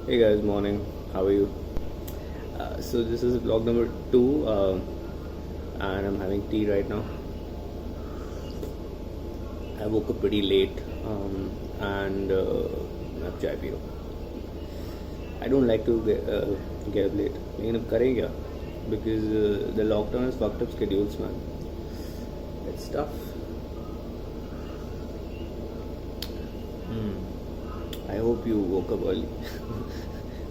Hey guys, morning. How are you? So this is vlog number 2, and I'm having tea right now. I woke up pretty late, and I've chai pio. I don't like to get up late. लेकिन अब करें क्या? Because the lockdown has fucked up schedules, man. It's tough. I hope you woke up early.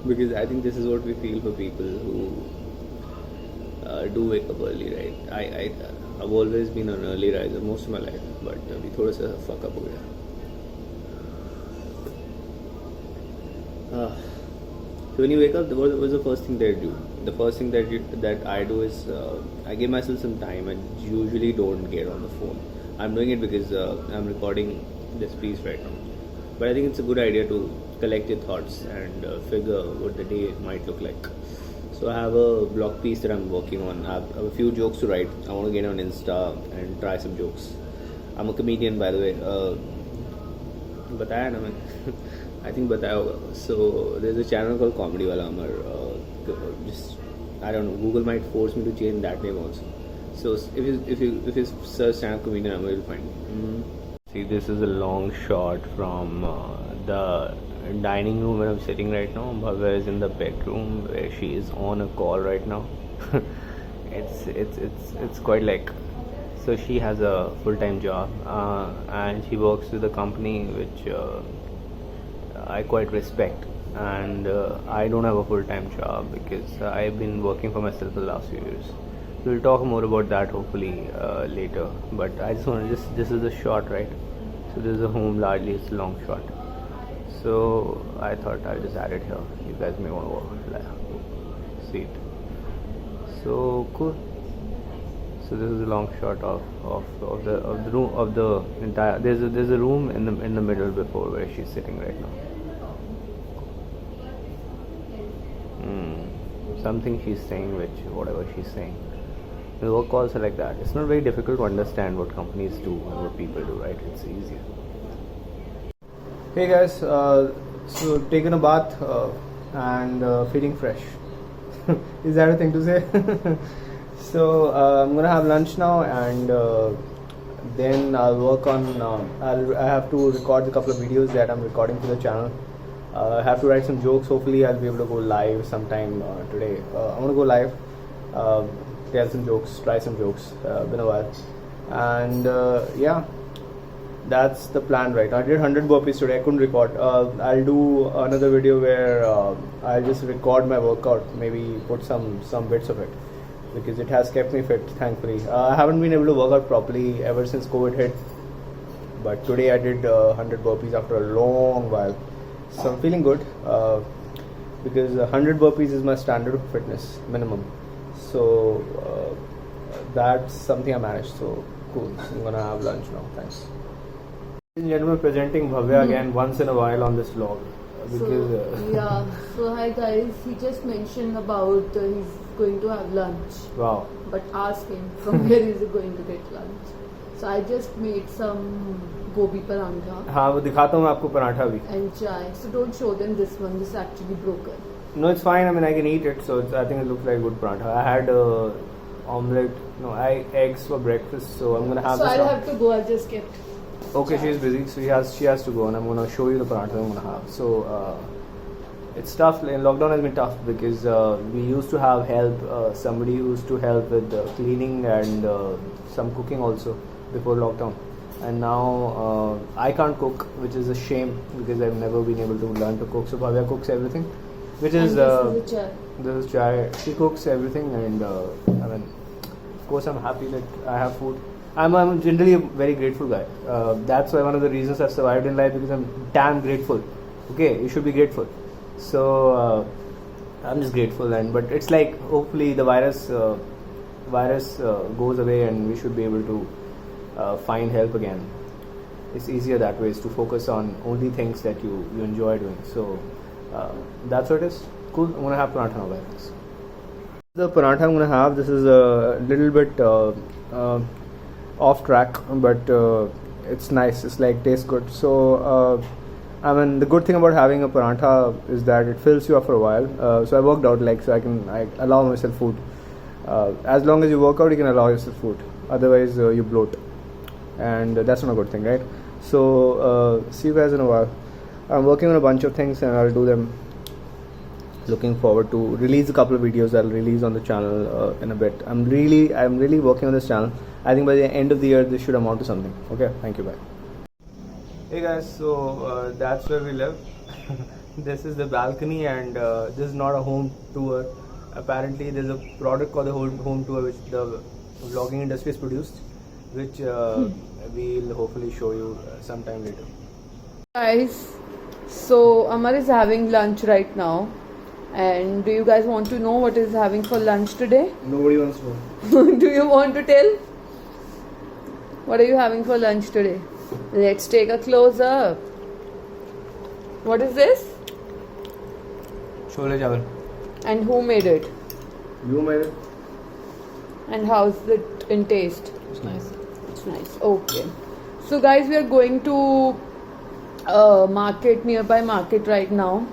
Because I think this is what we feel for people who do wake up early, right? I've always been an early riser most of my life, but अभी थोड़ा सा fuck up हो गया. So when you wake up, what was the first thing that you do? The first thing that I do is I give myself some time. I usually don't get on the phone. I'm doing it because I'm recording this piece right now. But I think it's a good idea to collect your thoughts and figure what the day might look like. So I have a blog piece that I'm working on. I have a few jokes to write. I want to get on Insta and try some jokes. I'm a comedian, by the way. बताया ना मैं I think बताया होगा. So there's a channel called Comedy Wala Amar. Just I don't know. Google might force me to change that name also. So if you search stand-up comedian Amar, you'll find me. See, this is a long shot from the dining room where I'm sitting right now. Bhavya is in the bedroom where she is on a call right now. It's quite like, so she has a full-time job and she works with a company which I quite respect, and I don't have a full-time job because I've been working for myself for the last few years. We'll talk more about that hopefully later, but I just want to this is a shot, right? So this is a home, largely it's a long shot, so I thought I'll just add it here. You guys may want to see it. So cool. So this is a long shot of the room, of the entire, there's a room in the middle before where she's sitting right now. Something she's saying, whatever she's saying. The work calls are like that. It's not very difficult to understand what companies do and what people do, right? It's easier. Hey guys, so taking a bath and feeling fresh. Is that a thing to say? So I'm gonna have lunch now, and then I'll work on. I have to record a couple of videos that I'm recording for the channel. I have to write some jokes. Hopefully, I'll be able to go live sometime today. I'm gonna go live, tell some jokes, try some jokes. Been a while, and yeah, that's the plan right now. I did 100 burpees today. I couldn't record. I'll do another video where I'll just record my workout. Maybe put some bits of it, because it has kept me fit, thankfully. I haven't been able to work out properly ever since COVID hit, but today I did 100 burpees after a long while. So I'm feeling good because 100 burpees is my standard of fitness minimum. So that's something I managed. So cool. So I'm gonna have lunch now. Thanks. Ladies and gentlemen, presenting Bhavya again once in a while on this vlog. Because yeah. So hi guys. He just mentioned about he's going to have lunch. Wow. But ask him from where is he going to get lunch. So I just made some gobi parantha. हाँ वो दिखाता हूँ मैं आपको पराठा भी. And chai. So don't show them this one. This is actually broken. No, it's fine. I mean, I can eat it. So I think it looks like a good paratha. I had omelette. No, eggs for breakfast. So I'm gonna have. So this I'll have to go. I just kept. Okay, she's busy. So she has to go, and I'm gonna show you the paratha I'm gonna have. So it's tough. Lockdown has been tough because we used to have help. Somebody used to help with cleaning and some cooking also before lockdown. And now I can't cook, which is a shame because I've never been able to learn to cook. So Bhavya cooks everything, which is this chai. This is chai. She cooks everything, and I mean, of course, I'm happy that I have food. I'm generally a very grateful guy. That's why one of the reasons I've survived in life, because I'm damn grateful. Okay, you should be grateful. So I'm just grateful, but it's like hopefully the virus goes away, and we should be able to find help again. It's easier that way, is to focus on only things that you enjoy doing. So that's what it is. Cool. I'm gonna have paratha now, guys. The paratha I'm gonna have, this is a little bit off track, but it's nice. It's like tastes good. So I mean, the good thing about having a parantha is that it fills you up for a while. So I worked out, like, so I allow myself food. As long as you work out, you can allow yourself food. Otherwise, you bloat, and that's not a good thing, right? So see you guys in a while. I'm working on a bunch of things, and I'll do them. Looking forward to release a couple of videos I'll release on the channel in a bit. I'm really working on this channel. I think by the end of the year this should amount to something. Okay, thank you, bye. Hey guys, so that's where we live. This is the balcony, and this is not a home tour. Apparently there's a product called the home tour which the vlogging industry has produced, which we'll hopefully show you sometime later. Guys, so Amar is having lunch right now. And do you guys want to know what is having for lunch today? Nobody wants to know. Do you want to tell? What are you having for lunch today? Let's take a close up. What is this? Chole chawal. And who made it? You made it. And how's it in taste? It's nice. It's nice. Okay. So guys, we are going to nearby market right now.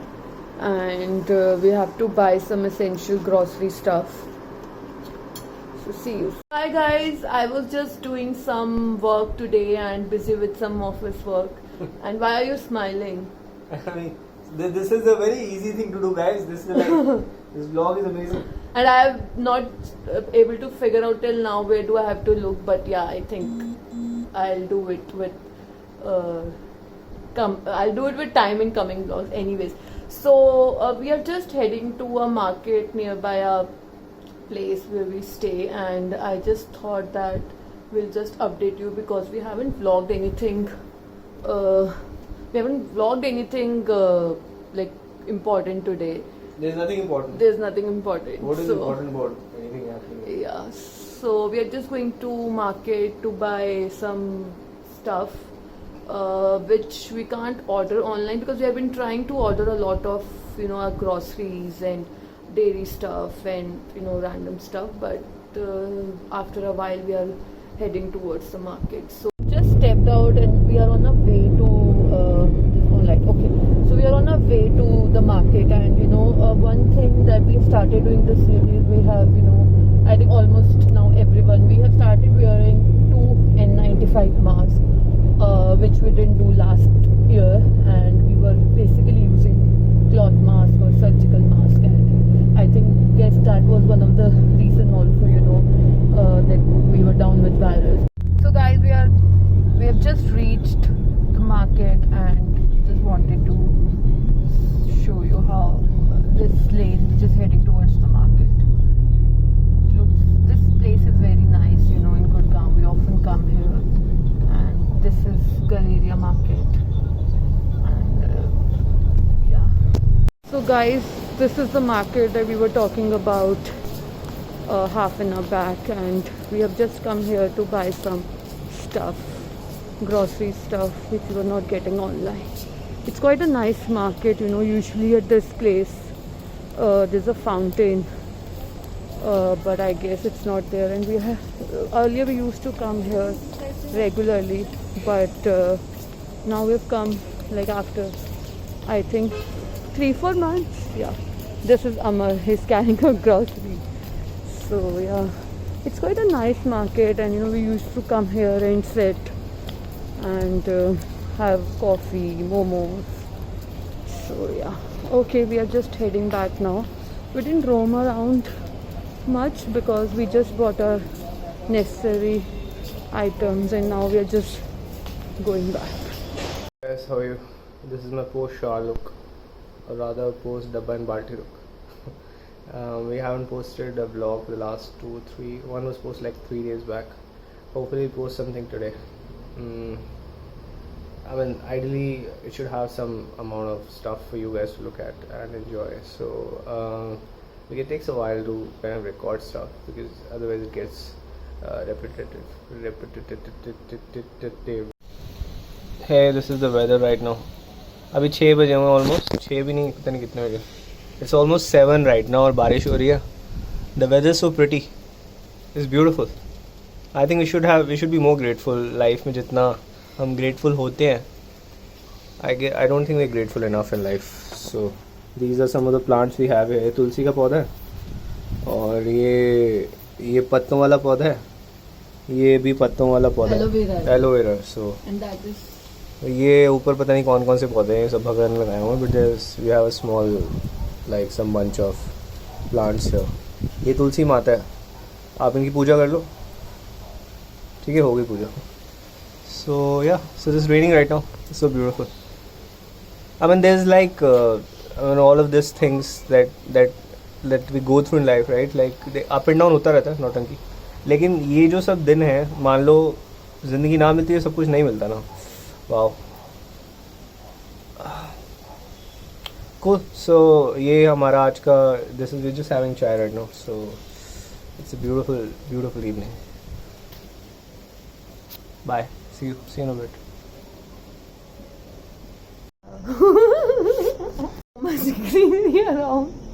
And we have to buy some essential grocery stuff. So see you. Hi guys, I was just doing some work today and busy with some office work. And why are you smiling? I mean, this is a very easy thing to do, guys. This is like, this vlog is amazing. And I have not able to figure out till now where do I have to look, but yeah, I think I'll do it with I'll do it with time in coming vlogs anyways. So we are just heading to a market nearby a place where we stay, and I just thought that we'll just update you because we haven't vlogged anything like important today. There's nothing important. There's nothing important. What is important about anything happening? Yeah, so we are just going to market to buy some stuff which we can't order online because we have been trying to order a lot of our groceries and dairy stuff and random stuff, but after a while we are heading towards the market. So just stepped out and we are on our way to this one light. Okay, so we are on our way to the market, and one thing that we started doing this year is we have I think almost now everyone we have started wearing 2 N95 masks, which we didn't do last year, and we were basically using cloth mask or surgical mask, and I guess that was one of the reason also that we were down with virus. So guys, we have just reached the market and just wanted to show you how this lane which is heading towards the market looks. This place is very nice, in Gurgaon. We often come here, and this is Galleria Market, and yeah. So guys, this is the market that we were talking about half an hour back, and we have just come here to buy some stuff, grocery stuff which we were not getting online. It's quite a nice market, usually at this place there's a fountain, but I guess it's not there, and earlier we used to come here regularly, but now we've come like after I think 3-4 months. Yeah, this is Amar, he's carrying a grocery. So yeah, it's quite a nice market, and we used to come here and sit and have coffee, momos. So yeah, okay, we are just heading back now. We didn't roam around much because we just bought our necessary items, and now we are just going back. Guys, how are you? This is my post shower look, or rather post dabba and balti look. We haven't posted a vlog for the last 2-3. One was posted like 3 days back. Hopefully we'll post something today. I mean, ideally it should have some amount of stuff for you guys to look at and enjoy. So it takes a while to kind of record stuff because otherwise it gets repetitive. Hey, this is the weather right now. अभी 6 बजे होंगे almost. 6 भी नहीं, पता नहीं कितने बजे. It's almost 7 right now और बारिश हो रही है. The weather is so pretty. It's beautiful. I think we should be more grateful. Life में जितना हम grateful होते हैं I don't think we're grateful enough in life. So these are some of the plants we have here. तुलसी का पौधा है और ये पत्तों वाला पौधा है, ये भी पत्तों वाला पौधा Aloe vera है। Aloe vera. So And that is ये ऊपर पता नहीं कौन कौन से पौधे हैं, सब भगवान ने लगाए हुए हैं. But we have a small like some bunch of plants here. ये तुलसी माता है, आप इनकी पूजा कर लो. ठीक है, हो गई पूजा. सो या, so this raining right now, so beautiful. I mean, there's like all of these things that we go through in life, right? Like up and down होता रहता है नौटंकी. लेकिन ये जो सब दिन है, मान लो जिंदगी ना मिलती है, सब कुछ नहीं मिलता ना. Wow, cool. So ये हमारा आज का, this is, we're just having chai right now. So it's a beautiful evening. Bye. See you in a bit. much greenery around.